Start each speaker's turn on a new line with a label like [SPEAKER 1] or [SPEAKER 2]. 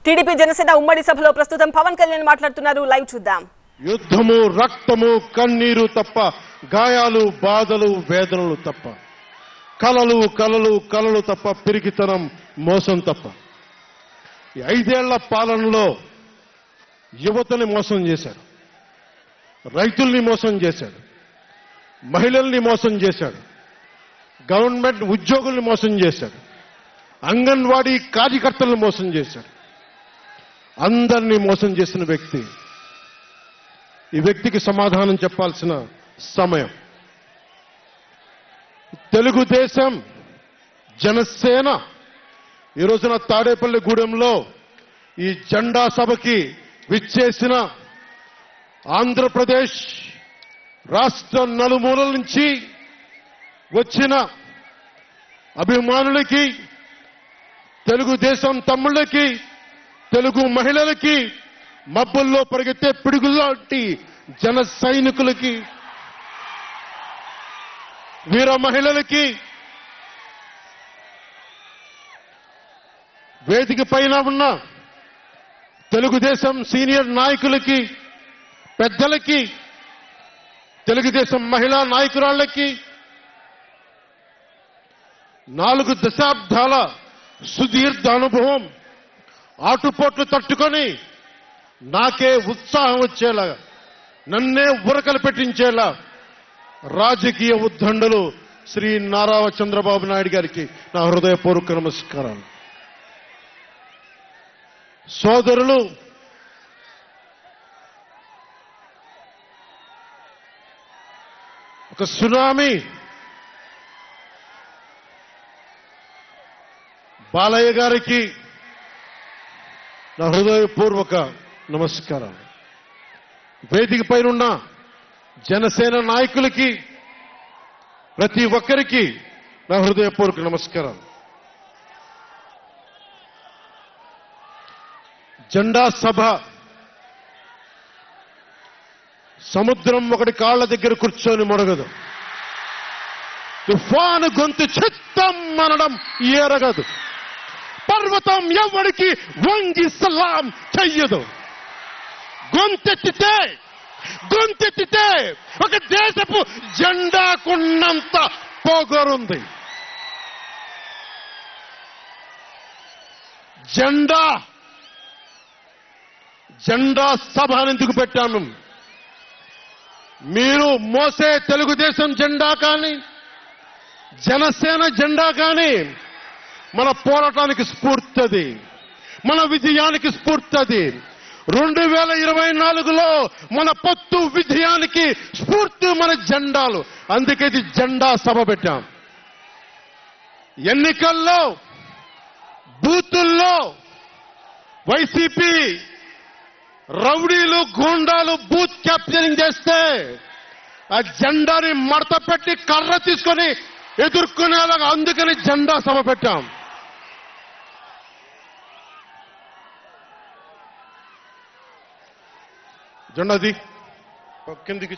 [SPEAKER 1] TDP Janasena ఉమ్మడి సభలో ప్రస్తుతం పవన్ కళ్యాణ్ మాట్లాడుతున్నారు. లైవ్ చూద్దాం.
[SPEAKER 2] యుద్ధము రక్తము కన్నీరు తప్ప, గాయాలు బాధలు వేదనలు తప్ప, కలలు కలలు కలలు తప్ప, పిరికితనం మోసం తప్ప. ఈ 5 ఏళ్ల పాలనలో యువతని మోసం చేశాడు, రైతుల్ని మోసం చేశాడు, మహిళల్ని మోసం చేశాడు, గవర్నమెంట్ ఉద్యోగుల్ని మోసం చేశాడు, అంగన్వాడీ కార్యకర్తలను మోసం చేశాడు. అందరినీ మోసం చేసిన వ్యక్తి. ఈ వ్యక్తికి సమాధానం చెప్పాల్సిన సమయం. తెలుగుదేశం జనసేన ఈ రోజున తాడేపల్లిగూడెంలో ఈ జెండా సభకి విచ్చేసిన ఆంధ్రప్రదేశ్ రాష్ట్ర నలుమూలల నుంచి వచ్చిన అభిమానులకి, తెలుగుదేశం తమ్ముళ్ళకి, తెలుగు మహిళలకి, మబ్బుల్లో పరిగెత్తే పిడుగుల్లాంటి జన సైనికులకి, వీర మహిళలకి, వేదిక పైన ఉన్న తెలుగుదేశం సీనియర్ నాయకులకి, పెద్దలకి, తెలుగుదేశం మహిళా నాయకురాళ్లకి, 4 దశాబ్దాల సుదీర్ఘ అనుభవం, ఆటుపోట్లు తట్టుకొని నాకే ఉత్సాహం వచ్చేలా, నన్నే ఉరకలు పెట్టించేలా రాజకీయ ఉద్దండులు శ్రీ నారా చంద్రబాబు నాయుడు గారికి నా హృదయపూర్వక నమస్కారాలు. సోదరులు, ఒక సునామీ బాలయ్య గారికి నా హృదయపూర్వక నమస్కారాలు. వేదిక పైనున్న జనసేన నాయకులకి, ప్రతి ఒక్కరికి నా హృదయపూర్వక నమస్కారాలు. జెండా సభ సముద్రం ఒకటి కాళ్ల దగ్గర కూర్చొని మొరగదు, తుఫాను గొంతు చిత్తం అనడం ఎరగదు, పర్వతం ఎవరికి వంగి సలాం చెయ్యదు. గొంతెత్తితే ఒక దేశపు జెండాకున్నంత పొగరుంది. జెండా సభ ఎందుకు పెట్టాను? మీరు మోసే తెలుగుదేశం జెండా కానీ, జనసేన జెండా కానీ మన పోరాటానికి స్ఫూర్తిది, మన విజయానికి స్ఫూర్తిది. 2024లో మన పొత్తు విజయానికి స్ఫూర్తి మన జెండాలు. అందుకే ఇది జెండా సభ పెట్టాం. ఎన్నికల్లో బూతుల్లో వైసీపీ రౌడీలు, గూండాలు బూత్ క్యాప్చరింగ్ చేస్తే ఆ జెండాని మడత పెట్టి కర్ర తీసుకొని ఎదుర్కొనేలాగా, అందుకని జెండా సభ పెట్టాం. జెండాది కిందికి